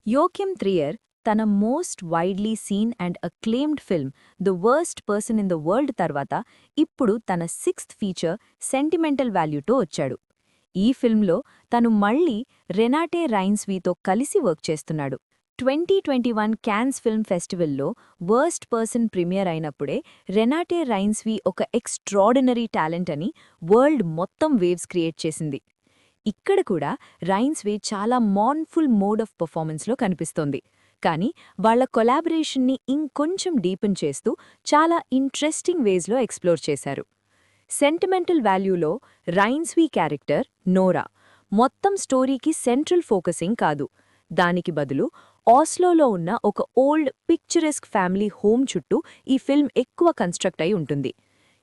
యోకిమ్ Trier తన most widely seen and acclaimed film the worst person in the world తర్వాత ఇప్పుడు తన sixth feature sentimental వాల్యూతో వచ్చాడు. ఈ ఫిల్మ్లో తను మళ్లీ రెనాటే రైన్స్వీతో కలిసి వర్క్ చేస్తున్నాడు. 2021 క్యాన్స్ ఫిల్మ్ ఫెస్టివల్లో వర్స్ట్ పర్సన్ ప్రీమియర్ అయినప్పుడే రెనాటే రైన్స్వీ ఒక ఎక్స్ట్రాడినరీ టాలెంట్ అని వరల్డ్ మొత్తం వేవ్స్ క్రియేట్ చేసింది. ఇక్కడ కూడా రైన్స్వే చాలా మాన్ఫుల్ మోడ్ ఆఫ్ పర్ఫార్మెన్స్లో కనిపిస్తోంది. కానీ వాళ్ల కొలాబరేషన్ని ఇంకొంచెం డీపెన్ చేస్తూ చాలా ఇంట్రెస్టింగ్ వేస్లో ఎక్స్ప్లోర్ చేశారు. సెంటిమెంటల్ వాల్యూలో రైన్స్వీ క్యారెక్టర్ నోరా మొత్తం స్టోరీకి సెంట్రల్ ఫోకసింగ్ కాదు. దానికి బదులు ఆస్లోలో ఉన్న ఒక ఓల్డ్ పిక్చరెస్క్ ఫ్యామిలీ హోమ్ చుట్టూ ఈ ఫిల్మ్ ఎక్కువ కన్స్ట్రక్ట్ అయి ఉంటుంది.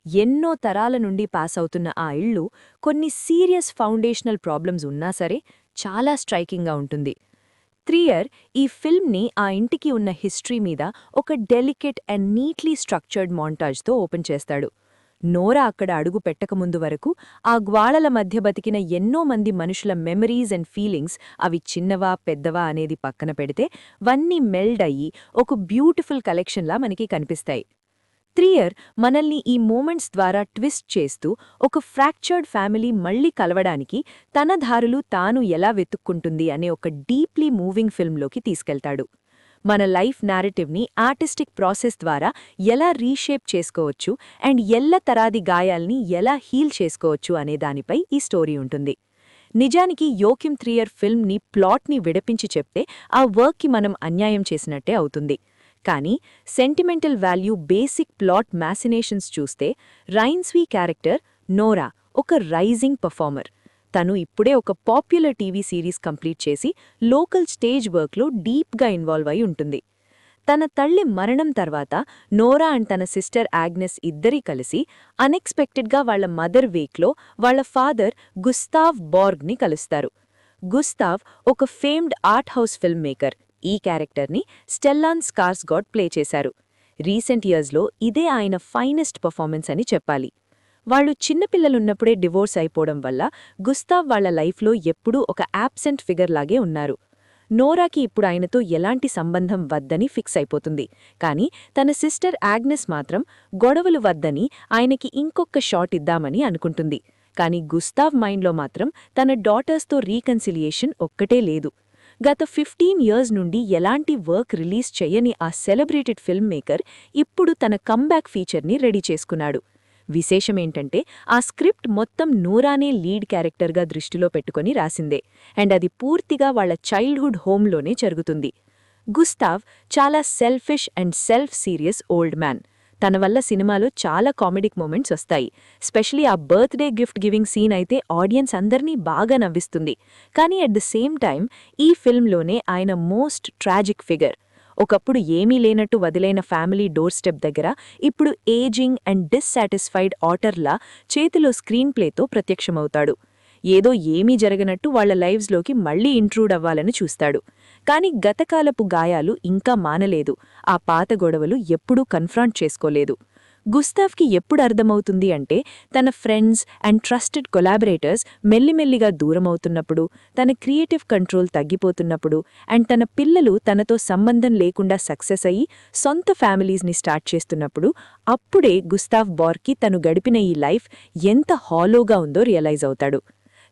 ఎన్నో తరాల నుండి పాస్ అవుతున్న ఆ ఇళ్ళు కొన్ని సీరియస్ ఫౌండేషనల్ ప్రాబ్లమ్స్ ఉన్నా సరే చాలా స్ట్రైకింగ్గా ఉంటుంది. త్రియర్ ఈ ఫిల్మ్ని ఆ ఇంటికి ఉన్న హిస్టరీ మీద ఒక డెలికేట్ అండ్ నీట్లీ స్ట్రక్చర్డ్ మాంటాజ్తో ఓపెన్ చేస్తాడు. నోరా అక్కడ అడుగు పెట్టకముందు వరకు ఆ గ్వాళల మధ్య బతికిన ఎన్నో మంది మనుషుల మెమరీస్ అండ్ ఫీలింగ్స్, అవి చిన్నవా పెద్దవా అనేది పక్కన పెడితే వన్నీ మెల్డ్ అయ్యి ఒక బ్యూటిఫుల్ కలెక్షన్లా మనకి కనిపిస్తాయి. త్రియర్ మనల్ని ఈ మూమెంట్స్ ద్వారా ట్విస్ట్ చేస్తూ ఒక ఫ్రాక్చర్డ్ ఫ్యామిలీ మళ్లీ కలవడానికి తన దారులు తాను ఎలా వెతుక్కుంటుంది అనే ఒక డీప్లీ మూవింగ్ ఫిల్మ్లోకి తీసుకెళ్తాడు. మన లైఫ్ నారేటివ్ని ఆర్టిస్టిక్ ప్రాసెస్ ద్వారా ఎలా రీషేప్ చేసుకోవచ్చు అండ్ ఎల్ల తరాది గాయాల్ని ఎలా హీల్ చేసుకోవచ్చు అనే దానిపై ఈ స్టోరీ ఉంటుంది. నిజానికి యోకిమ్ త్రియర్ ఫిల్మ్ని ప్లాట్ని విడపించి చెప్తే ఆ వర్క్కి మనం అన్యాయం చేసినట్టే అవుతుంది. కానీ సెంటిమెంటల్ వాల్యూ బేసిక్ ప్లాట్ మ్యాసినేషన్స్ చూస్తే రైన్స్వీ క్యారెక్టర్ నోరా ఒక రైజింగ్ పర్ఫార్మర్. తను ఇప్పుడే ఒక పాపులర్ టీవీ సిరీస్ కంప్లీట్ చేసి లోకల్ స్టేజ్ వర్క్లో డీప్గా ఇన్వాల్వ్ అయి ఉంటుంది. తన తల్లి మరణం తర్వాత నోరా అండ్ తన సిస్టర్ ఆగ్నెస్ ఇద్దరీ కలిసి అన్ఎక్స్పెక్టెడ్గా వాళ్ల మదర్ వీక్లో వాళ్ల ఫాదర్ గుస్తావ్ బార్గ్ని కలుస్తారు. గుస్తావ్ ఒక ఫేమ్డ్ ఆర్ట్ హౌస్ ఫిల్మ్ మేకర్. ఈ క్యారెక్టర్ని స్టెల్లాన్ స్కార్స్గాడ్ ప్లే చేశారు. రీసెంట్ ఇయర్స్లో ఇదే ఆయన ఫైనెస్ట్ పర్ఫార్మెన్స్ అని చెప్పాలి. వాళ్లు చిన్నపిల్లలున్నప్పుడే డివోర్స్ అయిపోవడం వల్ల గుస్తావ్ వాళ్ల లైఫ్లో ఎప్పుడూ ఒక యాబ్సెంట్ ఫిగర్ లాగే ఉన్నారు. నోరాకి ఇప్పుడు ఆయనతో ఎలాంటి సంబంధం వద్దని ఫిక్స్ అయిపోతుంది. కానీ తన సిస్టర్ ఆగ్నెస్ మాత్రం గొడవలు వద్దని ఆయనకి ఇంకొక షాట్ ఇద్దామని అనుకుంటుంది. కానీ గుస్తావ్ మైండ్లో మాత్రం తన డాటర్స్తో రీకన్సిలియేషన్ ఒక్కటే లేదు. గత 15 ఇయర్స్ నుండి ఎలాంటి వర్క్ రిలీజ్ చెయ్యని ఆ సెలబ్రేటెడ్ ఫిల్మ్ మేకర్ ఇప్పుడు తన కమ్బ్యాక్ ఫీచర్ని రెడీ చేసుకున్నాడు. విశేషమేంటంటే ఆ స్క్రిప్ట్ మొత్తం నోరానే లీడ్ క్యారెక్టర్గా దృష్టిలో పెట్టుకుని రాసిందే. అండ్ అది పూర్తిగా వాళ్ల చైల్డ్హుడ్ హోంలోనే జరుగుతుంది. గుస్తావ్ చాలా selfish and self serious old man. తన వల్ల సినిమాలో చాలా కామెడిక్ మూమెంట్స్ వస్తాయి. స్పెషలీ ఆ బర్త్డే గిఫ్ట్ గివింగ్ సీన్ అయితే ఆడియన్స్ అందర్నీ బాగా నవ్విస్తుంది. కానీ అట్ ద సేమ్ టైం ఈ ఫిల్మ్లోనే ఆయన మోస్ట్ ట్రాజిక్ ఫిగర్. ఒకప్పుడు ఏమీ లేనట్టు వదిలైన ఫ్యామిలీ డోర్ స్టెప్ దగ్గర ఇప్పుడు ఏజింగ్ అండ్ డిస్సాటిస్ఫైడ్ ఆటర్లా చేతిలో స్క్రీన్ ప్లేతో ప్రత్యక్షమవుతాడు. ఏదో ఏమీ జరగనట్టు వాళ్ల లైవ్స్లోకి మళ్లీ ఇంట్రూడ్ అవ్వాలని చూస్తాడు. కాని గతకాలపు గాయాలు ఇంకా మానలేదు. ఆ పాత గొడవలు ఎప్పుడూ కన్ఫ్రాంట్ చేసుకోలేదు. గుస్తావ్కి ఎప్పుడు అర్థమవుతుంది అంటే తన ఫ్రెండ్స్ అండ్ ట్రస్టెడ్ కొలాబరేటర్స్ మెల్లిమెల్లిగా దూరమవుతున్నప్పుడు, తన క్రియేటివ్ కంట్రోల్ తగ్గిపోతున్నప్పుడు అండ్ తన పిల్లలు తనతో సంబంధం లేకుండా సక్సెస్ అయ్యి సొంత ఫ్యామిలీస్ని స్టార్ట్ చేస్తున్నప్పుడు అప్పుడే గుస్తావ్ బార్గ్కి తను గడిపిన ఈ లైఫ్ ఎంత హాలోగా ఉందో రియలైజ్ అవుతాడు.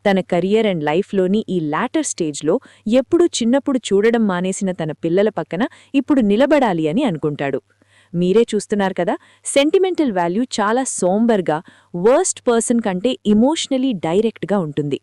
తన కెరియర్ అండ్ లైఫ్లోని ఈ లాటర్ స్టేజ్లో ఎప్పుడూ చిన్నప్పుడు చూడడం మానేసిన తన పిల్లల పక్కన ఇప్పుడు నిలబడాలి అని అనుకుంటాడు. మీరే చూస్తున్నారు కదా, సెంటిమెంటల్ వాల్యూ చాలా సోంబర్గా, వర్స్ట్ పర్సన్ కంటే ఇమోషనలీ డైరెక్ట్గా ఉంటుంది.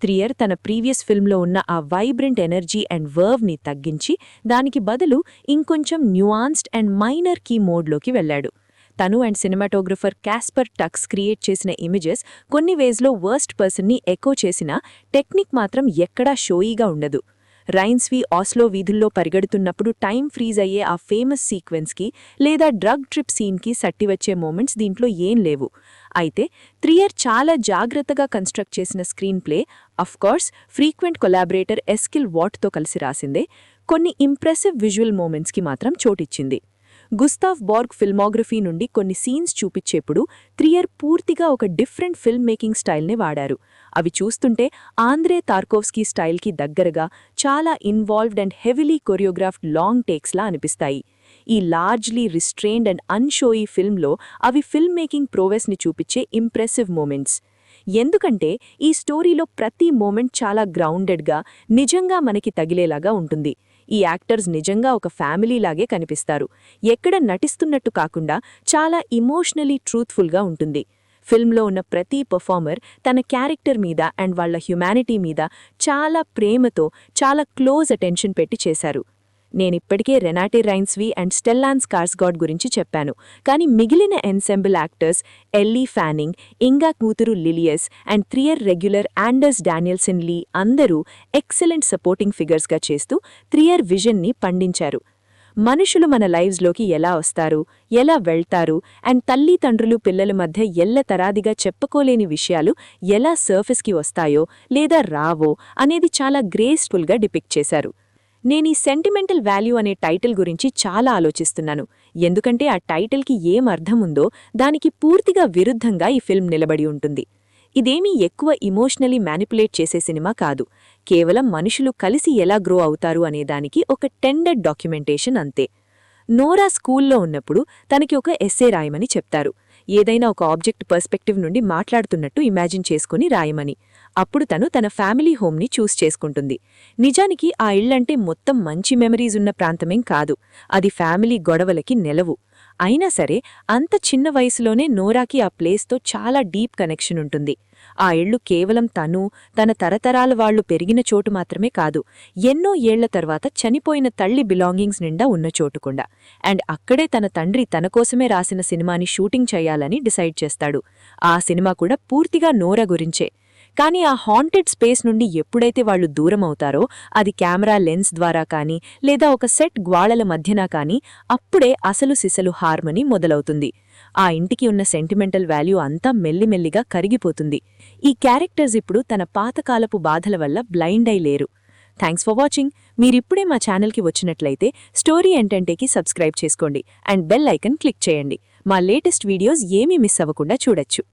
త్రియర్ తన ప్రీవియస్ ఫిల్మ్లో ఉన్న ఆ వైబ్రెంట్ ఎనర్జీ అండ్ వర్వ్ని తగ్గించి దానికి బదులు ఇంకొంచెం న్యూఆన్స్డ్ అండ్ మైనర్ కీ మోడ్లోకి వెళ్లాడు. తను and cinematographer Kasper Tuxen create చేసిన ఇమేజెస్ కొన్ని వేస్లో వర్స్ట్ పర్సన్ని ఎకో చేసినా టెక్నిక్ మాత్రం ఎక్కడా షోయీగా ఉండదు. రైన్స్వీ ఆస్లో వీధుల్లో పరిగెడుతున్నప్పుడు టైం ఫ్రీజ్ అయ్యే ఆ ఫేమస్ సీక్వెన్స్కి లేదా డ్రగ్ ట్రిప్ సీన్కి సట్టివచ్చే మూమెంట్స్ దీంట్లో ఏం లేవు. అయితే త్రియర్ చాలా జాగ్రత్తగా కన్స్ట్రక్ట్ చేసిన screen play, of course frequent collaborator Eskil వాట్తో కలిసి రాసిందే, కొన్ని ఇంప్రెసివ్ విజువల్ మూమెంట్స్కి మాత్రం చోటిచ్చింది. గుస్తావ్ బార్గ్ ఫిల్మోగ్రఫీ నుండి కొన్ని సీన్స్ చూపించేప్పుడు త్రియర్ పూర్తిగా ఒక డిఫరెంట్ ఫిల్మ్ మేకింగ్ స్టైల్ని వాడారు. అవి చూస్తుంటే ఆంద్రే తార్కోవ్స్కీ స్టైల్కి దగ్గరగా చాలా involved and heavily choreographed long టేక్స్లా అనిపిస్తాయి. ఈ లార్జ్లీ రిస్ట్రెయిన్డ్ అండ్ అన్షోయీ ఫిల్మ్లో అవి ఫిల్మ్ మేకింగ్ ప్రోవెస్ని చూపించే ఇంప్రెసివ్ మూమెంట్స్. ఎందుకంటే ఈ స్టోరీలో ప్రతి మూమెంట్ చాలా గ్రౌండెడ్గా, నిజంగా మనకి తగిలేలాగా ఉంటుంది. ఈ యాక్టర్స్ నిజంగా ఒక ఫ్యామిలీలాగే కనిపిస్తారు. ఎక్కడ నటిస్తున్నట్టు కాకుండా చాలా ఇమోషనలీ ట్రూత్ఫుల్గా ఉంటుంది. ఫిల్మ్లో ఉన్న ప్రతి పర్ఫార్మర్ తన క్యారెక్టర్ మీద అండ్ వాళ్ల హ్యుమానిటీ మీద చాలా ప్రేమతో, చాలా క్లోజ్ అటెన్షన్ పెట్టి చేశారు. నేనిప్పటికే రెనాటే రైన్స్వీ అండ్ స్టెల్లాన్ స్కార్స్గాడ్ గురించి చెప్పాను, కానీ మిగిలిన ఎన్సెంబుల్ యాక్టర్స్ ఎల్లీ ఫ్యానింగ్, ఇంగా కూతురు లిలియస్ అండ్ త్రియర్ రెగ్యులర్ ఆండర్స్ డానియల్సన్ లీ అందరూ ఎక్సలెంట్ సపోర్టింగ్ ఫిగర్స్గా చేస్తూ త్రియర్ విజన్ని పండించారు. మనుషులు మన లైవ్స్లోకి ఎలా వస్తారు, ఎలా వెళ్తారు అండ్ తల్లిదండ్రులు పిల్లల మధ్య తరాదిగా చెప్పుకోలేని విషయాలు ఎలా సర్ఫేస్కి వస్తాయో లేదా రావో అనేది చాలా గ్రేస్ఫుల్గా డిపిక్ట్ చేశారు. నేనీ సెంటిమెంటల్ వాల్యూ అనే టైటిల్ గురించి చాలా ఆలోచిస్తున్నాను. ఎందుకంటే ఆ టైటిల్కి ఏం అర్థముందో దానికి పూర్తిగా విరుద్ధంగా ఈ ఫిల్మ్ నిలబడి ఉంటుంది. ఇదేమీ ఎక్కువ ఇమోషనలీ మ్యానిపులేట్ చేసే సినిమా కాదు. కేవలం మనుషులు కలిసి ఎలా గ్రో అవుతారు అనేదానికి ఒక టెండర్ డాక్యుమెంటేషన్ అంతే. నోరా స్కూల్లో ఉన్నప్పుడు తనకి ఒక ఎస్సే రాయమని చెప్తారు. ఏదైనా ఒక ఆబ్జెక్ట్ పర్స్పెక్టివ్ నుండి మాట్లాడుతున్నట్టు ఇమాజిన్ చేసుకుని రాయమని. అప్పుడు తన ఫ్యామిలీ హోమ్ని చూస్ చేసుకుంటుంది. నిజానికి ఆ ఇళ్లంటే మొత్తం మంచి మెమరీస్ ఉన్న ప్రాంతమేం కాదు. అది ఫ్యామిలీ గొడవలకి నెలవు. అయినా సరే అంత చిన్న వయసులోనే నోరాకి ఆ ప్లేస్తో చాలా డీప్ కనెక్షన్ ఉంటుంది. ఆ ఇళ్లు కేవలం తన తరతరాల వాళ్లు పెరిగిన చోటు మాత్రమే కాదు, ఎన్నో ఏళ్ల తర్వాత చనిపోయిన తల్లి బిలాంగింగ్స్ నిండా ఉన్న చోటుకుండా. అండ్ అక్కడే తన తండ్రి తనకోసమే రాసిన సినిమాని షూటింగ్ చేయాలని డిసైడ్ చేస్తాడు. ఆ సినిమా కూడా పూర్తిగా నోరా గురించే. కానీ ఆ హాంటెడ్ స్పేస్ నుండి ఎప్పుడైతే వాళ్లు దూరమవుతారో, అది కెమెరా లెన్స్ ద్వారా కానీ లేదా ఒక సెట్ గ్వాళల మధ్యన కానీ, అప్పుడే అసలు సిసలు హార్మనీ మొదలవుతుంది. ఆ ఇంటికి ఉన్న సెంటిమెంటల్ వాల్యూ అంతా మెల్లిమెల్లిగా కరిగిపోతుంది. ఈ క్యారెక్టర్స్ ఇప్పుడు తన పాతకాలపు బాధల వల్ల బ్లైండ్ అయి లేరు. Thanks for watching. మీరిప్పుడే మా ఛానల్కి వచ్చినట్లయితే స్టోరీ ఎంటెంటేకి సబ్స్క్రైబ్ చేసుకోండి అండ్ బెల్ ఐకన్ క్లిక్ చేయండి. మా లేటెస్ట్ వీడియోస్ ఏమీ మిస్ అవ్వకుండా చూడొచ్చు.